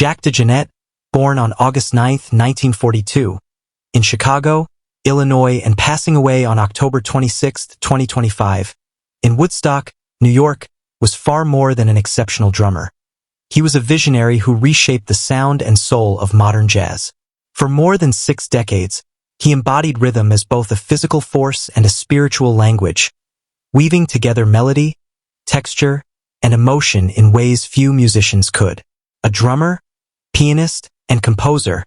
Jack DeJohnette, born on August 9, 1942, in Chicago, Illinois, and passing away on October 26, 2025, in Woodstock, New York, was far more than an exceptional drummer. He was a visionary who reshaped the sound and soul of modern jazz. For more than 6 decades, he embodied rhythm as both a physical force and a spiritual language, weaving together melody, texture, and emotion in ways few musicians could. A drummer, pianist, and composer,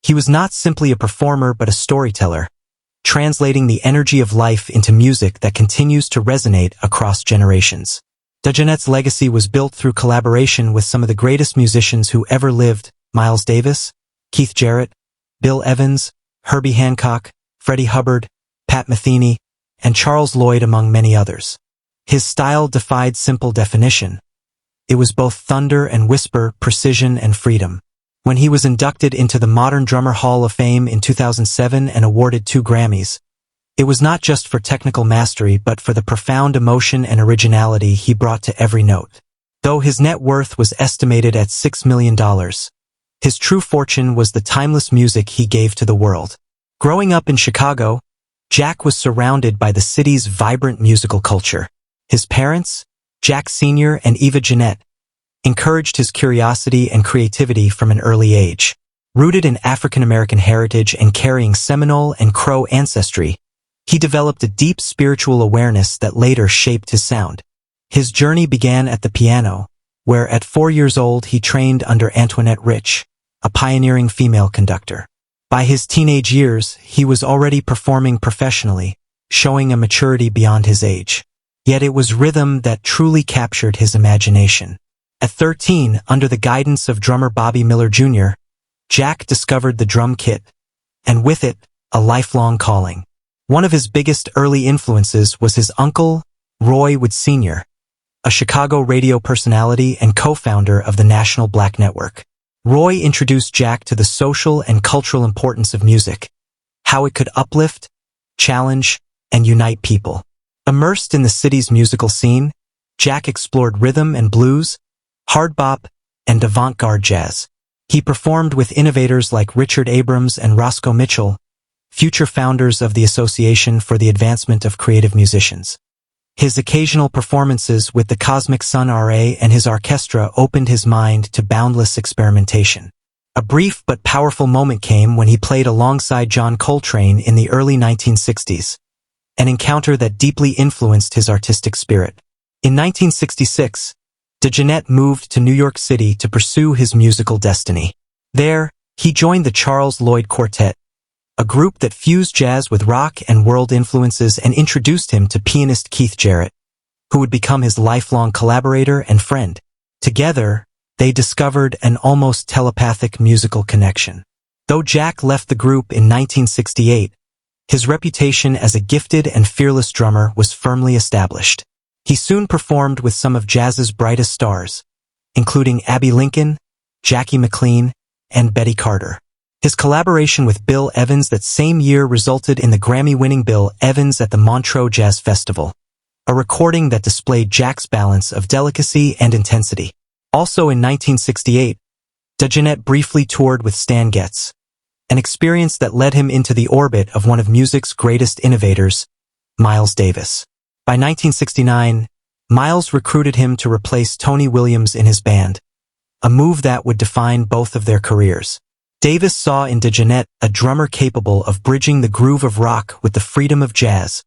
he was not simply a performer but a storyteller, translating the energy of life into music that continues to resonate across generations. DeJohnette's legacy was built through collaboration with some of the greatest musicians who ever lived: Miles Davis, Keith Jarrett, Bill Evans, Herbie Hancock, Freddie Hubbard, Pat Metheny, and Charles Lloyd, among many others. His style defied simple definition. It was both thunder and whisper, precision and freedom. When he was inducted into the Modern Drummer Hall of Fame in 2007 and awarded 2 Grammys, it was not just for technical mastery but for the profound emotion and originality he brought to every note. Though his net worth was estimated at $6 million, his true fortune was the timeless music he gave to the world. Growing up in Chicago, Jack was surrounded by the city's vibrant musical culture. His parents, Jack Sr. and Eva Jeanette, encouraged his curiosity and creativity from an early age. Rooted in African-American heritage and carrying Seminole and Crow ancestry, he developed a deep spiritual awareness that later shaped his sound. His journey began at the piano, where at 4 years old he trained under Antoinette Rich, a pioneering female conductor. By his teenage years, he was already performing professionally, showing a maturity beyond his age. Yet it was rhythm that truly captured his imagination. At 13, under the guidance of drummer Bobby Miller Jr., Jack discovered the drum kit, and with it, a lifelong calling. One of his biggest early influences was his uncle, Roy Wood Sr., a Chicago radio personality and co-founder of the National Black Network. Roy introduced Jack to the social and cultural importance of music, how it could uplift, challenge, and unite people. Immersed in the city's musical scene, Jack explored rhythm and blues, hard bop, and avant-garde jazz. He performed with innovators like Richard Abrams and Roscoe Mitchell, future founders of the Association for the Advancement of Creative Musicians. His occasional performances with the Cosmic Sun RA and his orchestra opened his mind to boundless experimentation. A brief but powerful moment came when he played alongside John Coltrane in the early 1960s, an encounter that deeply influenced his artistic spirit. In 1966, DeJohnette moved to New York City to pursue his musical destiny. There, he joined the Charles Lloyd Quartet, a group that fused jazz with rock and world influences, and introduced him to pianist Keith Jarrett, who would become his lifelong collaborator and friend. Together, they discovered an almost telepathic musical connection. Though Jack left the group in 1968, his reputation as a gifted and fearless drummer was firmly established. He soon performed with some of jazz's brightest stars, including Abbey Lincoln, Jackie McLean, and Betty Carter. His collaboration with Bill Evans that same year resulted in the Grammy-winning Bill Evans at the Montreux Jazz Festival, a recording that displayed Jack's balance of delicacy and intensity. Also in 1968, DeJohnette briefly toured with Stan Getz, an experience that led him into the orbit of one of music's greatest innovators, Miles Davis. By 1969, Miles recruited him to replace Tony Williams in his band, a move that would define both of their careers. Davis saw in DeJohnette a drummer capable of bridging the groove of rock with the freedom of jazz,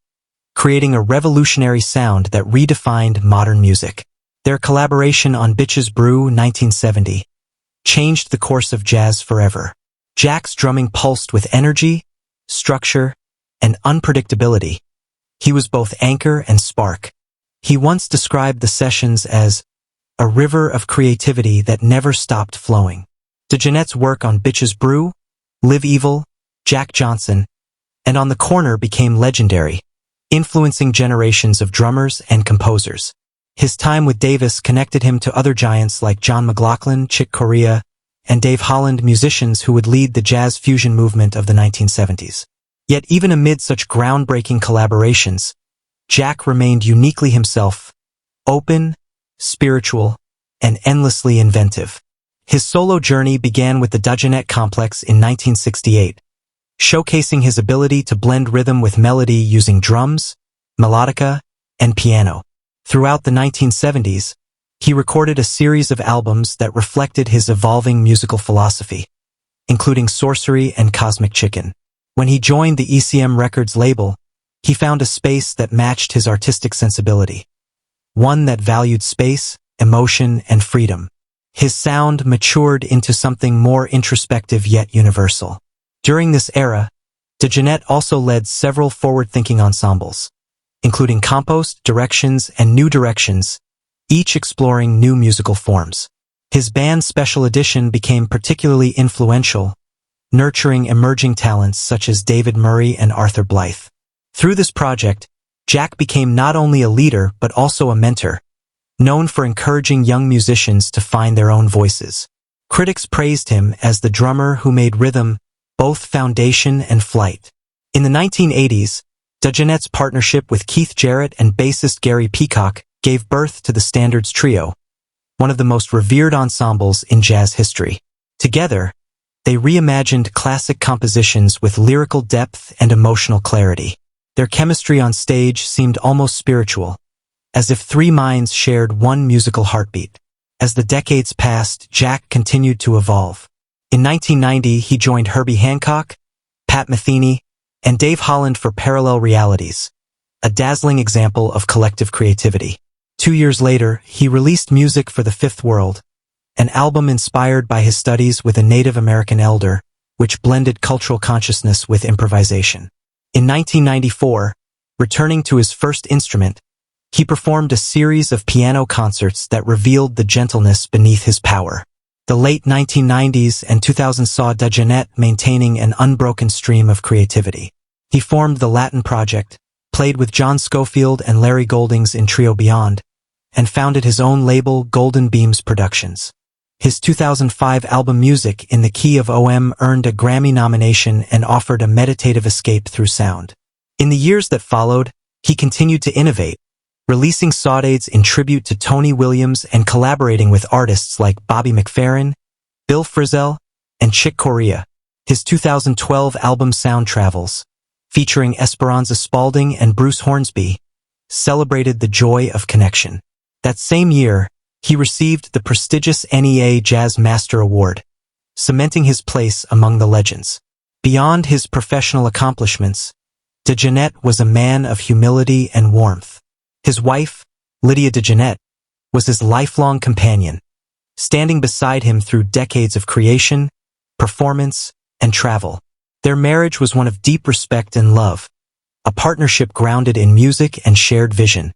creating a revolutionary sound that redefined modern music. Their collaboration on Bitches Brew 1970 changed the course of jazz forever. Jack's drumming pulsed with energy, structure, and unpredictability. He was both anchor and spark. He once described the sessions as a river of creativity that never stopped flowing. DeJohnette's work on Bitches Brew, Live Evil, Jack Johnson, and On the Corner became legendary, influencing generations of drummers and composers. His time with Davis connected him to other giants like John McLaughlin, Chick Corea, and Dave Holland, musicians who would lead the jazz fusion movement of the 1970s. Yet even amid such groundbreaking collaborations, Jack remained uniquely himself, open, spiritual, and endlessly inventive. His solo journey began with the DeJohnette Complex in 1968, showcasing his ability to blend rhythm with melody using drums, melodica, and piano. Throughout the 1970s, he recorded a series of albums that reflected his evolving musical philosophy, including Sorcery and Cosmic Chicken. When he joined the ECM Records label, he found a space that matched his artistic sensibility, one that valued space, emotion, and freedom. His sound matured into something more introspective yet universal. During this era, DeJohnette also led several forward-thinking ensembles, including Compost, Directions, and New Directions, each exploring new musical forms. His band Special Edition became particularly influential, nurturing emerging talents such as David Murray and Arthur Blythe. Through this project, Jack became not only a leader but also a mentor, known for encouraging young musicians to find their own voices. Critics praised him as the drummer who made rhythm both foundation and flight. In the 1980s, DeJohnette's partnership with Keith Jarrett and bassist Gary Peacock gave birth to the Standards Trio, one of the most revered ensembles in jazz history. Together, they reimagined classic compositions with lyrical depth and emotional clarity. Their chemistry on stage seemed almost spiritual, as if three minds shared one musical heartbeat. As the decades passed, Jack continued to evolve. In 1990, he joined Herbie Hancock, Pat Metheny, and Dave Holland for Parallel Realities, a dazzling example of collective creativity. 2 years later, he released Music for the Fifth World, an album inspired by his studies with a Native American elder, which blended cultural consciousness with improvisation. In 1994, returning to his first instrument, he performed a series of piano concerts that revealed the gentleness beneath his power. The late 1990s and 2000s saw DeJohnette maintaining an unbroken stream of creativity. He formed the Latin Project, played with John Scofield and Larry Goldings in Trio Beyond, and founded his own label Golden Beams Productions. His 2005 album Music in the Key of OM earned a Grammy nomination and offered a meditative escape through sound. In the years that followed, he continued to innovate, releasing saudades in tribute to Tony Williams and collaborating with artists like Bobby McFerrin, Bill Frisell, and Chick Corea. His 2012 album Sound Travels, featuring Esperanza Spalding and Bruce Hornsby, celebrated the joy of connection. That same year, he received the prestigious NEA Jazz Master Award, cementing his place among the legends. Beyond his professional accomplishments, DeJohnette was a man of humility and warmth. His wife, Lydia DeJohnette, was his lifelong companion, standing beside him through decades of creation, performance, and travel. Their marriage was one of deep respect and love, a partnership grounded in music and shared vision.